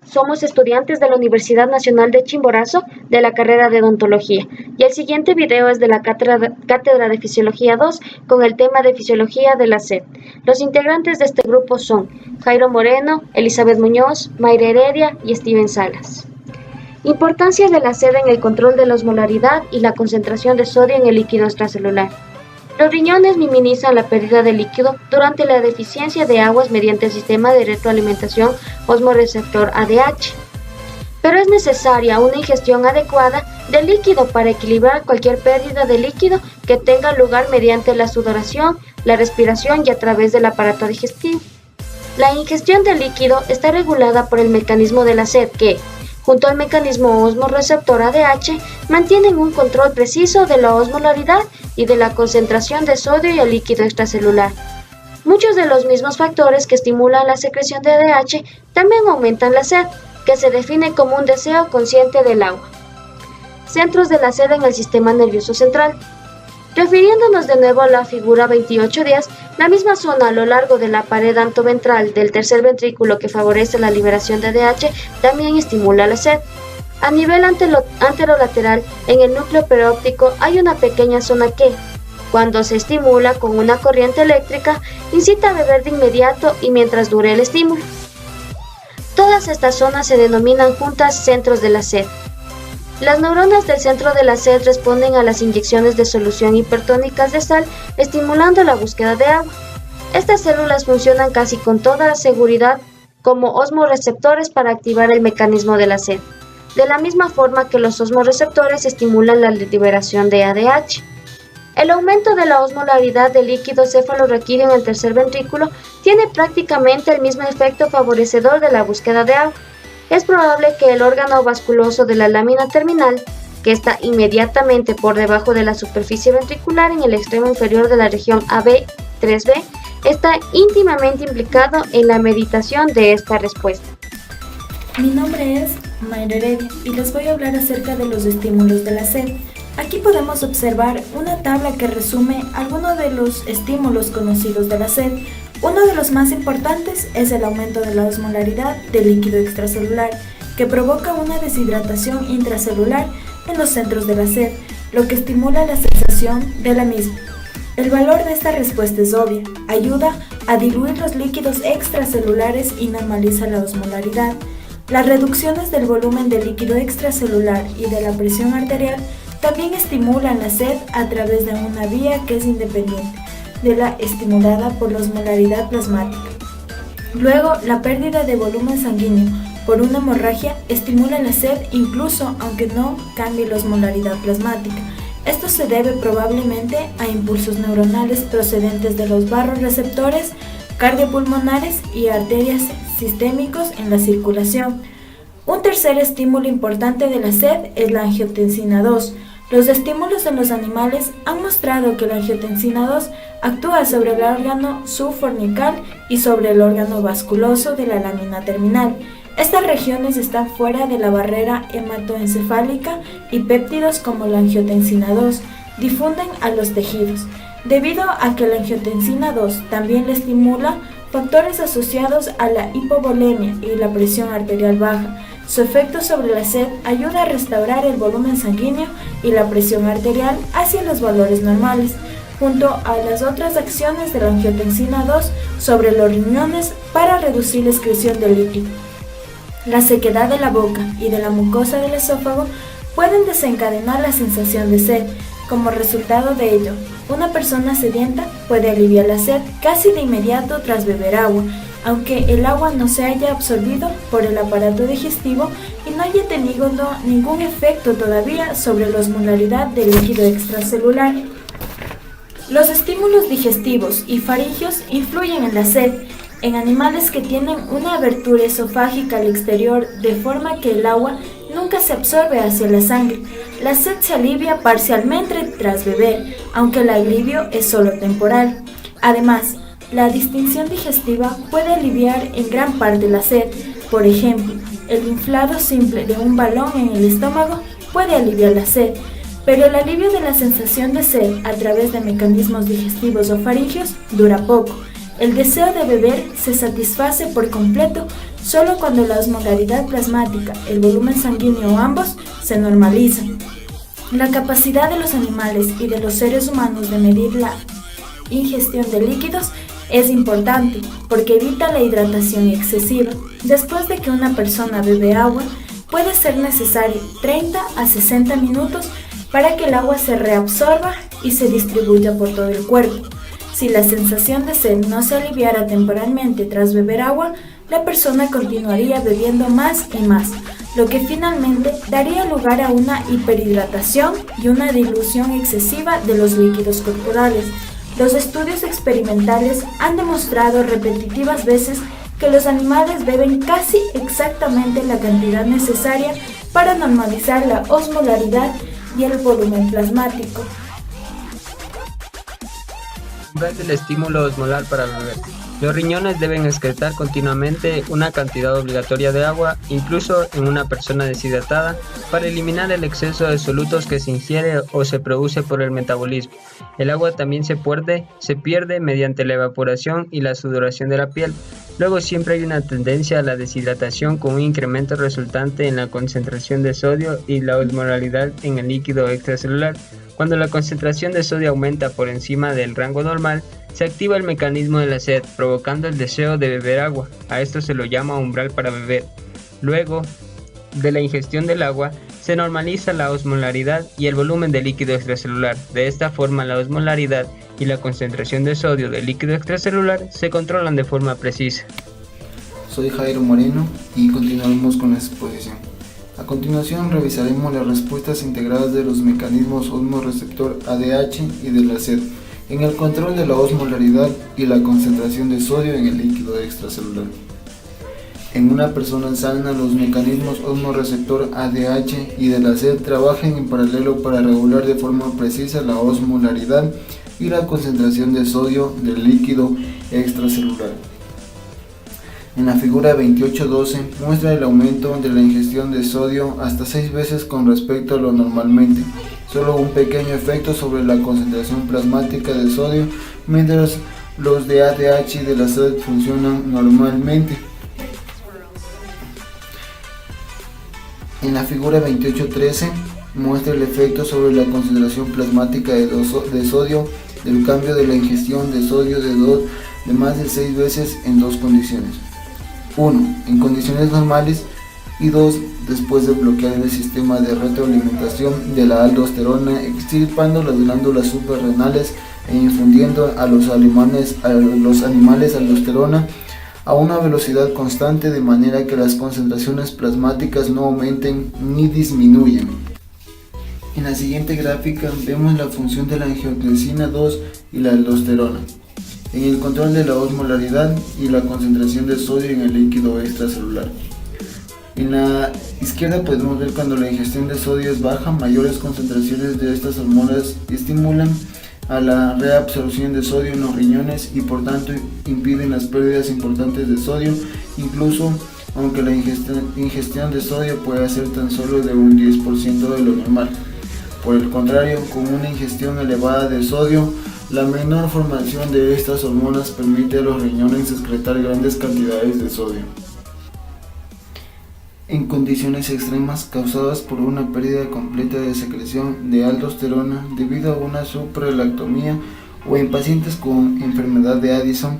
Somos estudiantes de la Universidad Nacional de Chimborazo de la carrera de Odontología y el siguiente video es de la Cátedra de Fisiología 2 con el tema de Fisiología de la sed. Los integrantes de este grupo son Jairo Moreno, Elizabeth Muñoz, Mayra Heredia y Steven Salas. Importancia de la sed en el control de la osmolaridad y la concentración de sodio en el líquido extracelular. Los riñones minimizan la pérdida de líquido durante la deficiencia de aguas mediante el sistema de retroalimentación osmoreceptor ADH. Pero es necesaria una ingestión adecuada del líquido para equilibrar cualquier pérdida de líquido que tenga lugar mediante la sudoración, la respiración y a través del aparato digestivo. La ingestión de líquido está regulada por el mecanismo de la sed que, junto al mecanismo osmoreceptor ADH, mantienen un control preciso de la osmolaridad y de la concentración de sodio y el líquido extracelular. Muchos de los mismos factores que estimulan la secreción de ADH también aumentan la sed, que se define como un deseo consciente del agua. Centros de la sed en el sistema nervioso central. Refiriéndonos de nuevo a la figura 2810, la misma zona a lo largo de la pared antoventral del tercer ventrículo que favorece la liberación de ADH también estimula la sed. A nivel anterolateral, en el núcleo perióptico hay una pequeña zona que, cuando se estimula con una corriente eléctrica, incita a beber de inmediato y mientras dure el estímulo. Todas estas zonas se denominan juntas centros de la sed. Las neuronas del centro de la sed responden a las inyecciones de solución hipertónicas de sal, estimulando la búsqueda de agua. Estas células funcionan casi con toda seguridad como osmoreceptores para activar el mecanismo de la sed, de la misma forma que los osmoreceptores estimulan la liberación de ADH. El aumento de la osmolaridad del líquido cefalorraquídeo en el tercer ventrículo tiene prácticamente el mismo efecto favorecedor de la búsqueda de agua. Es probable que el órgano vasculoso de la lámina terminal, que está inmediatamente por debajo de la superficie ventricular en el extremo inferior de la región AB3B, está íntimamente implicado en la meditación de esta respuesta. Mi nombre es Mayra Heredia y les voy a hablar acerca de los estímulos de la sed. Aquí podemos observar una tabla que resume algunos de los estímulos conocidos de la sed. Uno de los más importantes es el aumento de la osmolaridad del líquido extracelular, que provoca una deshidratación intracelular en los centros de la sed, lo que estimula la sensación de la misma. El valor de esta respuesta es obvia, ayuda a diluir los líquidos extracelulares y normaliza la osmolaridad. Las reducciones del volumen del líquido extracelular y de la presión arterial también estimulan la sed a través de una vía que es independiente de la estimulada por la osmolaridad plasmática. Luego, la pérdida de volumen sanguíneo por una hemorragia estimula la sed incluso aunque no cambie la osmolaridad plasmática. Esto se debe probablemente a impulsos neuronales procedentes de los vasoreceptores cardiopulmonares y arterias sistémicos en la circulación. Un tercer estímulo importante de la sed es la angiotensina 2. Los estímulos en los animales han mostrado que la angiotensina 2 actúa sobre el órgano subfornical y sobre el órgano vasculoso de la lámina terminal. Estas regiones están fuera de la barrera hematoencefálica y péptidos como la angiotensina 2 difunden a los tejidos. Debido a que la angiotensina 2 también le estimula factores asociados a la hipovolemia y la presión arterial baja. Su efecto sobre la sed ayuda a restaurar el volumen sanguíneo y la presión arterial hacia los valores normales, junto a las otras acciones de la angiotensina 2 sobre los riñones para reducir la excreción de líquido. La sequedad de la boca y de la mucosa del esófago pueden desencadenar la sensación de sed. Como resultado de ello, una persona sedienta puede aliviar la sed casi de inmediato tras beber agua, aunque el agua no se haya absorbido por el aparato digestivo y no haya tenido ningún efecto todavía sobre la osmolaridad del líquido extracelular. Los estímulos digestivos y faringios influyen en la sed en animales que tienen una abertura esofágica al exterior de forma que el agua nunca se absorbe hacia la sangre. La sed se alivia parcialmente tras beber, aunque el alivio es solo temporal. Además, la distensión digestiva puede aliviar en gran parte la sed. Por ejemplo, el inflado simple de un balón en el estómago puede aliviar la sed, pero el alivio de la sensación de sed a través de mecanismos digestivos o faringios dura poco. El deseo de beber se satisface por completo Solo cuando la osmolaridad plasmática, el volumen sanguíneo o ambos se normalizan. La capacidad de los animales y de los seres humanos de medir la ingestión de líquidos es importante porque evita la hidratación excesiva. Después de que una persona bebe agua, puede ser necesario 30 a 60 minutos para que el agua se reabsorba y se distribuya por todo el cuerpo. Si la sensación de sed no se aliviara temporalmente tras beber agua, la persona continuaría bebiendo más y más, lo que finalmente daría lugar a una hiperhidratación y una dilución excesiva de los líquidos corporales. Los estudios experimentales han demostrado repetitivas veces que los animales beben casi exactamente la cantidad necesaria para normalizar la osmolaridad y el volumen plasmático. Umbral del estímulo osmolar para beber. Los riñones deben excretar continuamente una cantidad obligatoria de agua, incluso en una persona deshidratada, para eliminar el exceso de solutos que se ingiere o se produce por el metabolismo. El agua también se pierde mediante la evaporación y la sudoración de la piel. Luego siempre hay una tendencia a la deshidratación con un incremento resultante en la concentración de sodio y la osmolaridad en el líquido extracelular. Cuando la concentración de sodio aumenta por encima del rango normal, se activa el mecanismo de la sed, provocando el deseo de beber agua. A esto se lo llama umbral para beber. Luego de la ingestión del agua, se normaliza la osmolaridad y el volumen de líquido extracelular. De esta forma, la osmolaridad y la concentración de sodio del líquido extracelular se controlan de forma precisa. Soy Jairo Moreno y continuaremos con la exposición. A continuación revisaremos las respuestas integradas de los mecanismos osmoreceptor ADH y de la sed en el control de la osmolaridad y la concentración de sodio en el líquido extracelular. En una persona sana, los mecanismos osmoreceptor ADH y de la sed trabajan en paralelo para regular de forma precisa la osmolaridad y la concentración de sodio del líquido extracelular. En la figura 28.12 muestra el aumento de la ingestión de sodio hasta 6 veces con respecto a lo normalmente, solo un pequeño efecto sobre la concentración plasmática de sodio, mientras los de ADH y de la sed funcionan normalmente. En la figura 28.13 muestra el efecto sobre la concentración plasmática de sodio del cambio de la ingestión de sodio de más de 6 veces en dos condiciones. 1. En condiciones normales y 2. Después de bloquear el sistema de retroalimentación de la aldosterona, extirpando las glándulas suprarrenales e infundiendo a los animales aldosterona a una velocidad constante de manera que las concentraciones plasmáticas no aumenten ni disminuyan. En la siguiente gráfica vemos la función de la angiotensina 2 y la aldosterona en el control de la osmolaridad y la concentración de sodio en el líquido extracelular. En la izquierda podemos ver cuando la ingestión de sodio es baja, mayores concentraciones de estas hormonas estimulan a la reabsorción de sodio en los riñones y por tanto impiden las pérdidas importantes de sodio, incluso aunque la ingestión de sodio pueda ser tan solo de un 10% de lo normal. Por el contrario, con una ingestión elevada de sodio, la menor formación de estas hormonas permite a los riñones excretar grandes cantidades de sodio. En condiciones extremas causadas por una pérdida completa de secreción de aldosterona debido a una supralactomía o en pacientes con enfermedad de Addison,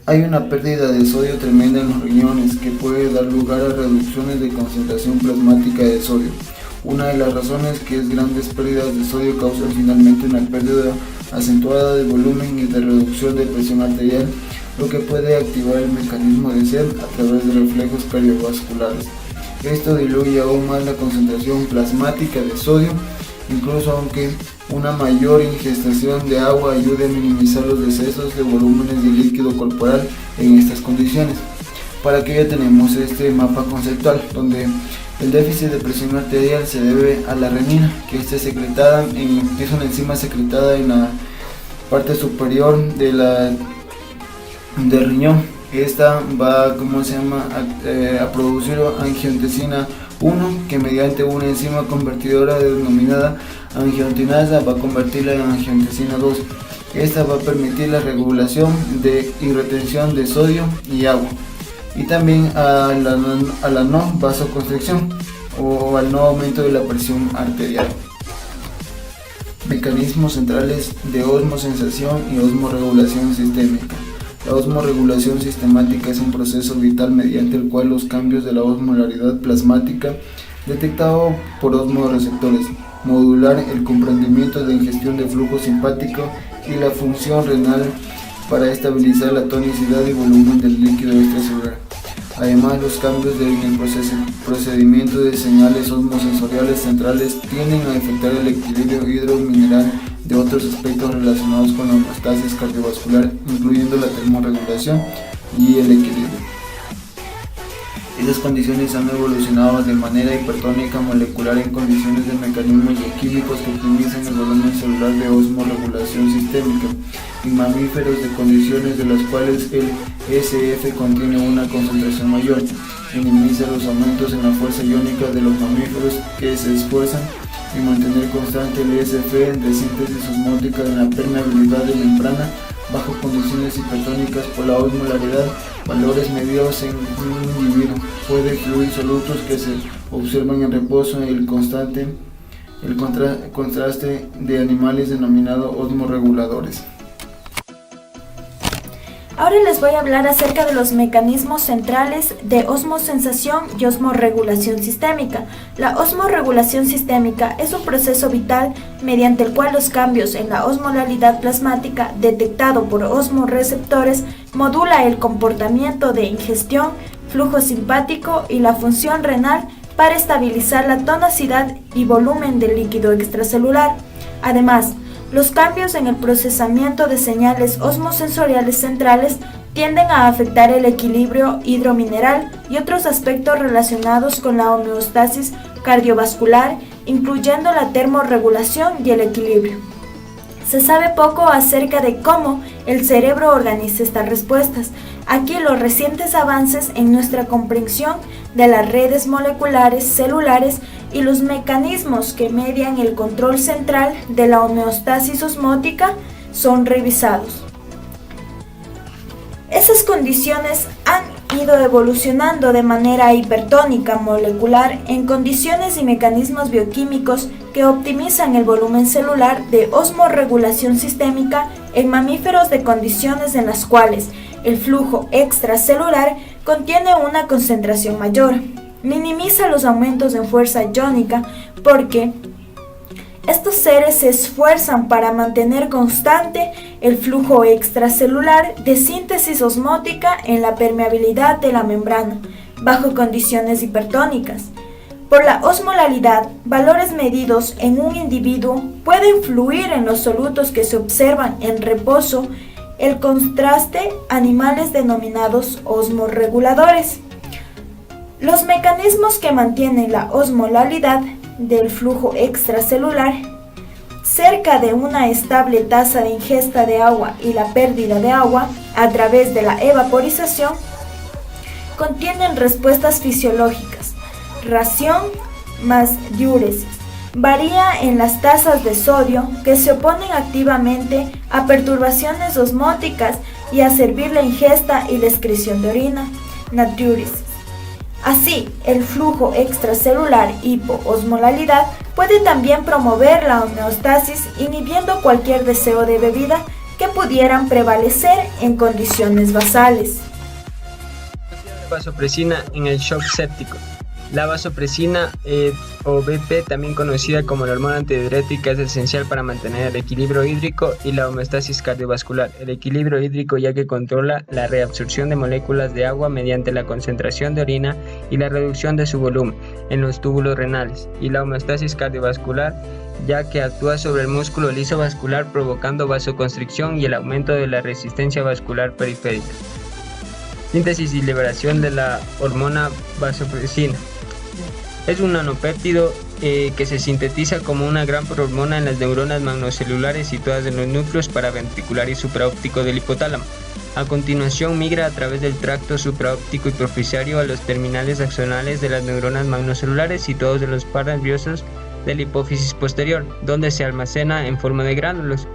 hay una pérdida de sodio tremenda en los riñones que puede dar lugar a reducciones de concentración plasmática de sodio. Una de las razones que es grandes pérdidas de sodio causan finalmente una pérdida acentuada de volumen y de reducción de presión arterial, lo que puede activar el mecanismo de sed a través de reflejos cardiovasculares. Esto diluye aún más la concentración plasmática de sodio, incluso aunque una mayor ingestión de agua ayude a minimizar los excesos de volúmenes de líquido corporal en estas condiciones. Para que ya tenemos este mapa conceptual donde el déficit de presión arterial se debe a la renina, que es una enzima secretada en la parte superior del riñón. Esta va a producir angiotensina 1, que mediante una enzima convertidora denominada angiotenasa va a convertirla en angiotensina 2. Esta va a permitir la regulación y retención de sodio y agua. y también a la no vasoconstricción o al no aumento de la presión arterial. Mecanismos centrales de osmosensación y osmorregulación sistémica. La osmorregulación sistemática es un proceso vital mediante el cual los cambios de la osmolaridad plasmática detectado por osmorreceptores, modular el comprendimiento de ingestión de flujo simpático y la función renal para estabilizar la tonicidad y volumen del líquido extracelular. Además, los cambios en el procedimiento de señales osmosensoriales centrales tienden a afectar el equilibrio hidromineral de otros aspectos relacionados con la homeostasis cardiovascular, incluyendo la termorregulación y el equilibrio. Esas condiciones han evolucionado de manera hipertónica molecular en condiciones de mecanismos bioquímicos que optimizan el volumen celular de osmorregulación sistémica en mamíferos de condiciones de las cuales el SF contiene una concentración mayor. Minimiza los aumentos en la fuerza iónica de los mamíferos que se esfuerzan en mantener constante el SF de síntesis osmótica en la permeabilidad de membrana bajo condiciones hipertónicas por la osmolaridad. Valores medidos en un individuo puede fluir solutos que se observan en reposo en el contraste de animales denominados osmorreguladores. Ahora les voy a hablar acerca de los mecanismos centrales de osmosensación y osmorregulación sistémica. La osmorregulación sistémica es un proceso vital mediante el cual los cambios en la osmolaridad plasmática detectado por osmorreceptores modula el comportamiento de ingestión, flujo simpático y la función renal para estabilizar la tonacidad y volumen del líquido extracelular. Además, los cambios en el procesamiento de señales osmosensoriales centrales tienden a afectar el equilibrio hidromineral y otros aspectos relacionados con la homeostasis cardiovascular, incluyendo la termorregulación y el equilibrio. Se sabe poco acerca de cómo el cerebro organiza estas respuestas. Aquí los recientes avances en nuestra comprensión de las redes moleculares celulares y los mecanismos que median el control central de la homeostasis osmótica son revisados. Esas condiciones han ido evolucionando de manera hipertónica molecular en condiciones y mecanismos bioquímicos que optimizan el volumen celular de osmorregulación sistémica en mamíferos de condiciones en las cuales el flujo extracelular contiene una concentración mayor. Minimiza los aumentos en fuerza iónica porque estos seres se esfuerzan para mantener constante el flujo extracelular de síntesis osmótica en la permeabilidad de la membrana, bajo condiciones hipertónicas. Por la osmolaridad, valores medidos en un individuo pueden fluir en los solutos que se observan en reposo, el contraste animales denominados osmorreguladores. Los mecanismos que mantienen la osmolaridad del flujo extracelular cerca de una estable tasa de ingesta de agua y la pérdida de agua a través de la evaporización contienen respuestas fisiológicas, ración más diuresis. Varía en las tasas de sodio que se oponen activamente a perturbaciones osmóticas y a servir la ingesta y la excreción de orina, natriuresis. Así, el flujo extracelular hipoosmolaridad puede también promover la homeostasis inhibiendo cualquier deseo de bebida que pudieran prevalecer en condiciones basales. Vasopresina en el shock séptico. La vasopresina o BP, también conocida como la hormona antidiurética, es esencial para mantener el equilibrio hídrico y la homeostasis cardiovascular. El equilibrio hídrico, ya que controla la reabsorción de moléculas de agua mediante la concentración de orina y la reducción de su volumen en los túbulos renales, y la homeostasis cardiovascular, ya que actúa sobre el músculo liso vascular provocando vasoconstricción y el aumento de la resistencia vascular periférica. Síntesis y liberación de la hormona vasopresina. Es un nanopéptido que se sintetiza como una gran prohormona en las neuronas magnocelulares situadas en los núcleos paraventricular y supraóptico del hipotálamo. A continuación migra a través del tracto supraóptico y profisario a los terminales axonales de las neuronas magnocelulares situados en los paras nerviosos de la hipófisis posterior, donde se almacena en forma de gránulos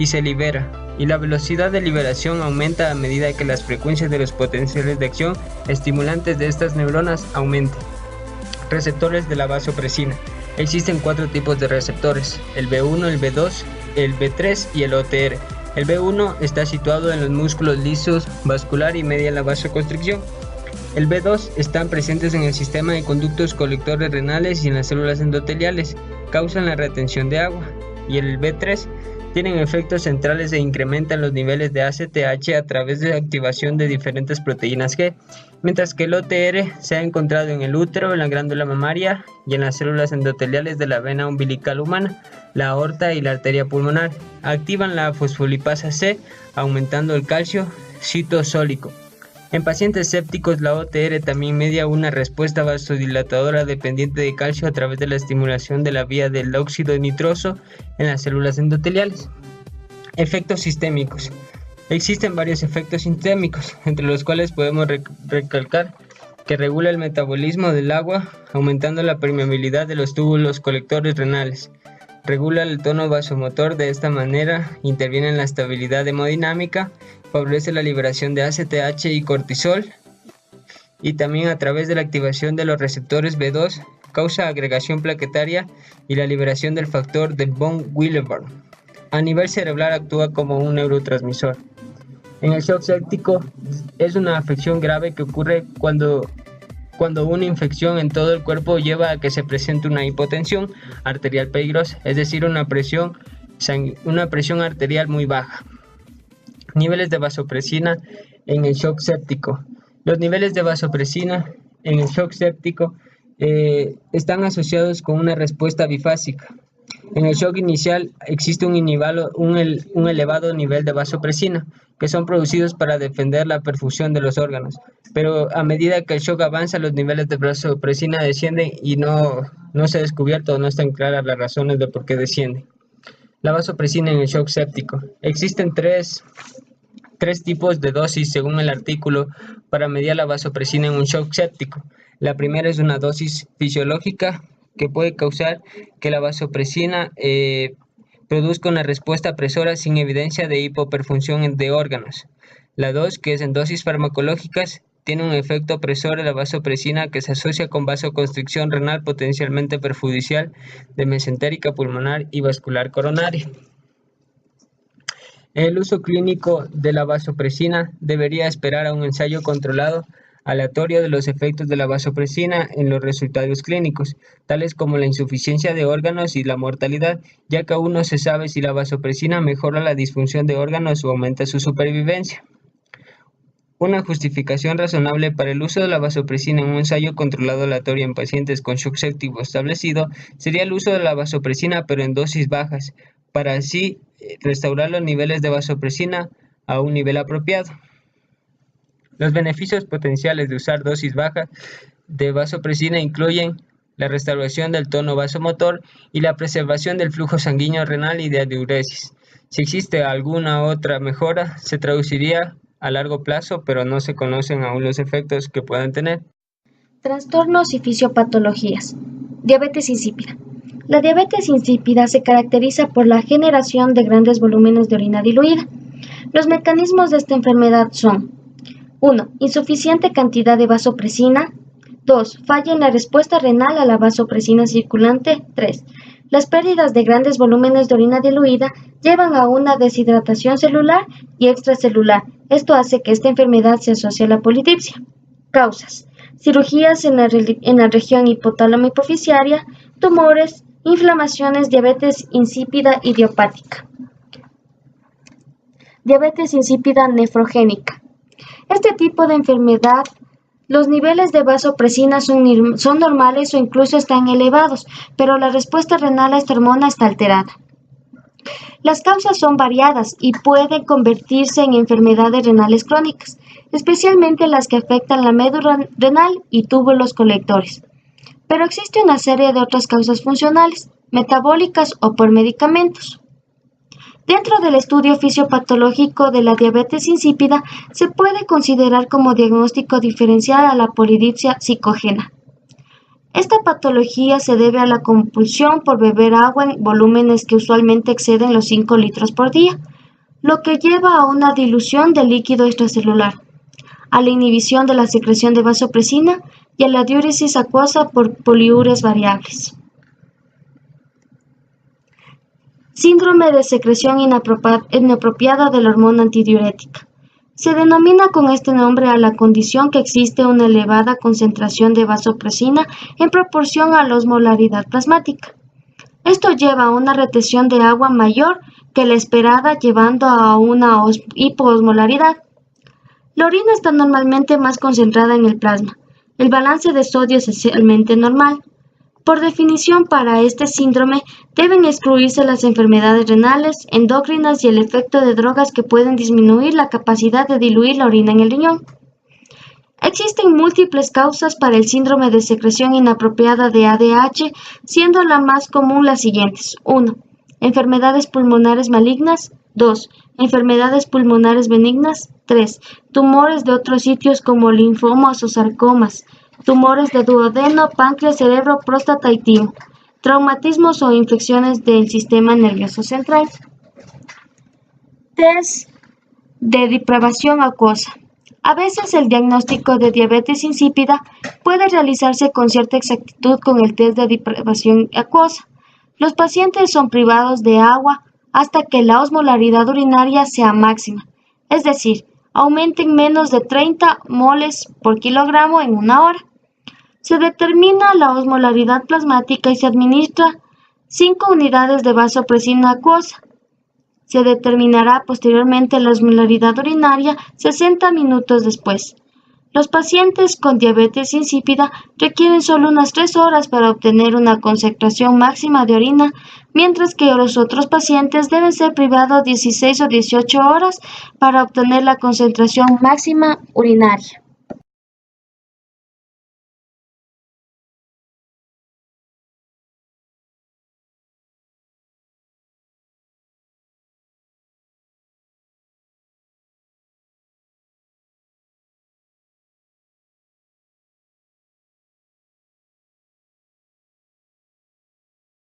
y se libera, y la velocidad de liberación aumenta a medida que las frecuencias de los potenciales de acción estimulantes de estas neuronas aumenten. Receptores de la vasopresina. Existen 4 tipos de receptores: el B1, el B2, el B3 y el OTR. El B1 está situado en los músculos lisos, vascular y media la vasoconstricción. El B2 están presentes en el sistema de conductos colectores renales y en las células endoteliales, causan la retención de agua. Y el B3 tienen efectos centrales e incrementan los niveles de ACTH a través de la activación de diferentes proteínas G, mientras que el OTR se ha encontrado en el útero, en la glándula mamaria y en las células endoteliales de la vena umbilical humana, la aorta y la arteria pulmonar. Activan la fosfolipasa C, aumentando el calcio citosólico. En pacientes sépticos, la OTR también media una respuesta vasodilatadora dependiente de calcio a través de la estimulación de la vía del óxido nitroso en las células endoteliales. Efectos sistémicos. Existen varios efectos sistémicos, entre los cuales podemos recalcar que regula el metabolismo del agua, aumentando la permeabilidad de los túbulos colectores renales. Regula el tono vasomotor, de esta manera interviene en la estabilidad hemodinámica, favorece la liberación de ACTH y cortisol, y también a través de la activación de los receptores B2 causa agregación plaquetaria y la liberación del factor de von Willebrand. A nivel cerebral actúa como un neurotransmisor. En el shock séptico es una afección grave que ocurre cuando una infección en todo el cuerpo lleva a que se presente una hipotensión arterial peligrosa, es decir, una presión arterial muy baja. Niveles de vasopresina en el shock séptico. Los niveles de vasopresina en el shock séptico están asociados con una respuesta bifásica. En el shock inicial existe un elevado nivel de vasopresina, que son producidos para defender la perfusión de los órganos, pero a medida que el shock avanza, los niveles de vasopresina descienden y no se ha descubierto o no están claras las razones de por qué descienden. La vasopresina en el shock séptico. Existen tres tipos de dosis según el artículo para medir la vasopresina en un shock séptico. La primera es una dosis fisiológica que puede causar que la vasopresina produzca una respuesta presora sin evidencia de hipoperfusión de órganos. La 2, que es en dosis farmacológicas, tiene un efecto presor de la vasopresina que se asocia con vasoconstricción renal potencialmente perjudicial de mesentérica pulmonar y vascular coronaria. El uso clínico de la vasopresina debería esperar a un ensayo controlado aleatorio de los efectos de la vasopresina en los resultados clínicos, tales como la insuficiencia de órganos y la mortalidad, ya que aún no se sabe si la vasopresina mejora la disfunción de órganos o aumenta su supervivencia. Una justificación razonable para el uso de la vasopresina en un ensayo controlado aleatorio en pacientes con shock séptico establecido sería el uso de la vasopresina pero en dosis bajas, para así restaurar los niveles de vasopresina a un nivel apropiado. Los beneficios potenciales de usar dosis bajas de vasopresina incluyen la restauración del tono vasomotor y la preservación del flujo sanguíneo renal y de diuresis. Si existe alguna otra mejora, se traduciría a largo plazo, pero no se conocen aún los efectos que puedan tener. Trastornos y fisiopatologías. Diabetes insípida. La diabetes insípida se caracteriza por la generación de grandes volúmenes de orina diluida. Los mecanismos de esta enfermedad son: 1. Insuficiente cantidad de vasopresina. 2. Falla en la respuesta renal a la vasopresina circulante. 3. Las pérdidas de grandes volúmenes de orina diluida llevan a una deshidratación celular y extracelular. Esto hace que esta enfermedad se asocie a la polidipsia. Causas: cirugías en la región hipotálamo hipoficiaria, tumores, inflamaciones, diabetes insípida idiopática. Diabetes insípida nefrogénica. Este tipo de enfermedad, los niveles de vasopresina son normales o incluso están elevados, pero la respuesta renal a esta hormona está alterada. Las causas son variadas y pueden convertirse en enfermedades renales crónicas, especialmente las que afectan la médula renal y túbulos colectores. Pero existe una serie de otras causas funcionales, metabólicas o por medicamentos. Dentro del estudio fisiopatológico de la diabetes insípida, se puede considerar como diagnóstico diferencial a la polidipsia psicógena. Esta patología se debe a la compulsión por beber agua en volúmenes que usualmente exceden los 5 litros por día, lo que lleva a una dilución del líquido extracelular, a la inhibición de la secreción de vasopresina y a la diuresis acuosa por poliúreas variables. Síndrome de secreción inapropiada de la hormona antidiurética. Se denomina con este nombre a la condición que existe una elevada concentración de vasopresina en proporción a la osmolaridad plasmática. Esto lleva a una retención de agua mayor que la esperada, llevando a una hipoosmolaridad. La orina está normalmente más concentrada en el plasma. El balance de sodio es esencialmente normal. Por definición, para este síndrome deben excluirse las enfermedades renales, endocrinas y el efecto de drogas que pueden disminuir la capacidad de diluir la orina en el riñón. Existen múltiples causas para el síndrome de secreción inapropiada de ADH, siendo la más común las siguientes. 1. Enfermedades pulmonares malignas. 2. Enfermedades pulmonares benignas. 3. Tumores de otros sitios como linfomas o sarcomas. Tumores de duodeno, páncreas, cerebro, próstata y timo. Traumatismos o infecciones del sistema nervioso central. Test de depravación acuosa. A veces el diagnóstico de diabetes insípida puede realizarse con cierta exactitud con el test de depravación acuosa. Los pacientes son privados de agua hasta que la osmolaridad urinaria sea máxima, es decir, aumenten menos de 30 moles por kilogramo en una hora. Se determina la osmolaridad plasmática y se administra 5 unidades de vasopresina acuosa. Se determinará posteriormente la osmolaridad urinaria 60 minutos después. Los pacientes con diabetes insípida requieren solo unas 3 horas para obtener una concentración máxima de orina, mientras que los otros pacientes deben ser privados 16 o 18 horas para obtener la concentración máxima urinaria.